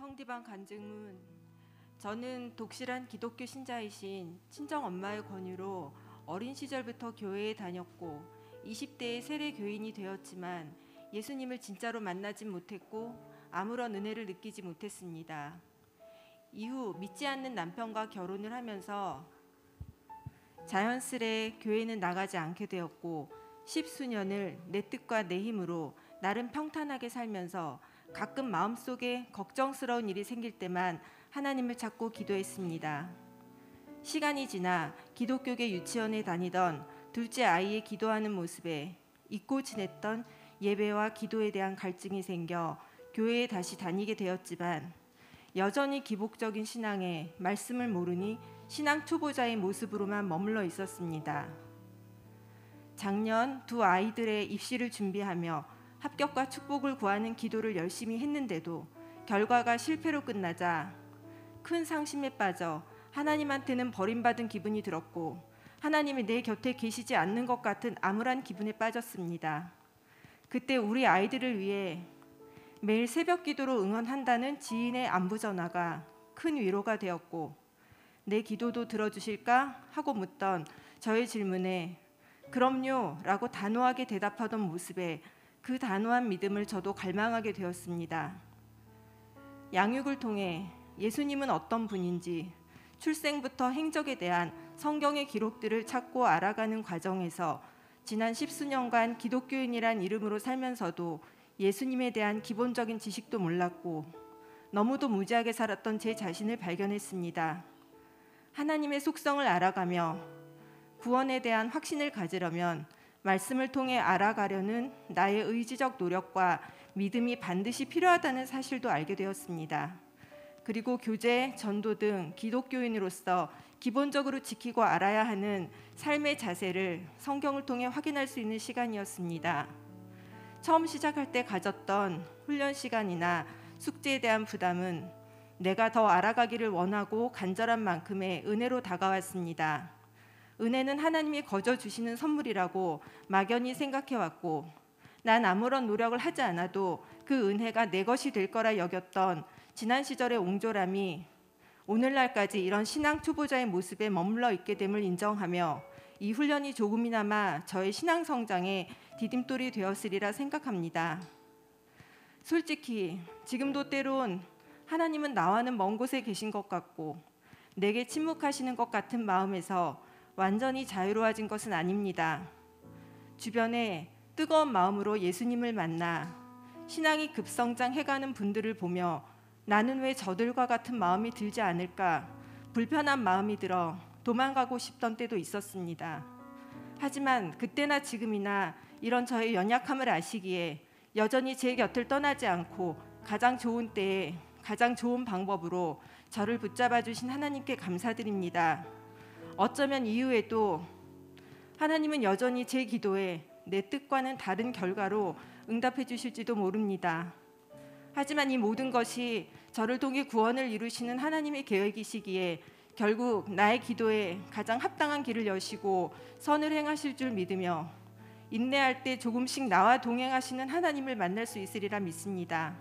성디방 간증문. 저는 독실한 기독교 신자이신 친정엄마의 권유로 어린 시절부터 교회에 다녔고 20대에 세례 교인이 되었지만 예수님을 진짜로 만나진 못했고 아무런 은혜를 느끼지 못했습니다. 이후 믿지 않는 남편과 결혼을 하면서 자연스레 교회는 나가지 않게 되었고 10수년을 내 뜻과 내 힘으로 나름 평탄하게 살면서 가끔 마음속에 걱정스러운 일이 생길 때만 하나님을 찾고 기도했습니다. 시간이 지나 기독교계 유치원에 다니던 둘째 아이의 기도하는 모습에 잊고 지냈던 예배와 기도에 대한 갈증이 생겨 교회에 다시 다니게 되었지만 여전히 기복적인 신앙에 말씀을 모르니 신앙 초보자의 모습으로만 머물러 있었습니다. 작년 두 아이들의 입시를 준비하며 합격과 축복을 구하는 기도를 열심히 했는데도 결과가 실패로 끝나자 큰 상심에 빠져 하나님한테는 버림받은 기분이 들었고 하나님이 내 곁에 계시지 않는 것 같은 암울한 기분에 빠졌습니다. 그때 우리 아이들을 위해 매일 새벽 기도로 응원한다는 지인의 안부 전화가 큰 위로가 되었고 내 기도도 들어주실까 하고 묻던 저의 질문에 그럼요 라고 단호하게 대답하던 모습에 그 단호한 믿음을 저도 갈망하게 되었습니다. 양육을 통해 예수님은 어떤 분인지 출생부터 행적에 대한 성경의 기록들을 찾고 알아가는 과정에서 지난 10수년간 기독교인이란 이름으로 살면서도 예수님에 대한 기본적인 지식도 몰랐고 너무도 무지하게 살았던 제 자신을 발견했습니다. 하나님의 속성을 알아가며 구원에 대한 확신을 가지려면 말씀을 통해 알아가려는 나의 의지적 노력과 믿음이 반드시 필요하다는 사실도 알게 되었습니다. 그리고 교제, 전도 등 기독교인으로서 기본적으로 지키고 알아야 하는 삶의 자세를 성경을 통해 확인할 수 있는 시간이었습니다. 처음 시작할 때 가졌던 훈련 시간이나 숙제에 대한 부담은 내가 더 알아가기를 원하고 간절한 만큼의 은혜로 다가왔습니다. 은혜는 하나님이 거저 주시는 선물이라고 막연히 생각해왔고 난 아무런 노력을 하지 않아도 그 은혜가 내 것이 될 거라 여겼던 지난 시절의 옹졸함이 오늘날까지 이런 신앙 초보자의 모습에 머물러 있게 됨을 인정하며 이 훈련이 조금이나마 저의 신앙 성장에 디딤돌이 되었으리라 생각합니다. 솔직히 지금도 때론 하나님은 나와는 먼 곳에 계신 것 같고 내게 침묵하시는 것 같은 마음에서 완전히 자유로워진 것은 아닙니다. 주변에 뜨거운 마음으로 예수님을 만나 신앙이 급성장해가는 분들을 보며 나는 왜 저들과 같은 마음이 들지 않을까 불편한 마음이 들어 도망가고 싶던 때도 있었습니다. 하지만 그때나 지금이나 이런 저의 연약함을 아시기에 여전히 제 곁을 떠나지 않고 가장 좋은 때에 가장 좋은 방법으로 저를 붙잡아 주신 하나님께 감사드립니다. 어쩌면 이후에도 하나님은 여전히 제 기도에 내 뜻과는 다른 결과로 응답해 주실지도 모릅니다. 하지만 이 모든 것이 저를 통해 구원을 이루시는 하나님의 계획이시기에 결국 나의 기도에 가장 합당한 길을 여시고 선을 행하실 줄 믿으며 인내할 때 조금씩 나와 동행하시는 하나님을 만날 수 있으리라 믿습니다.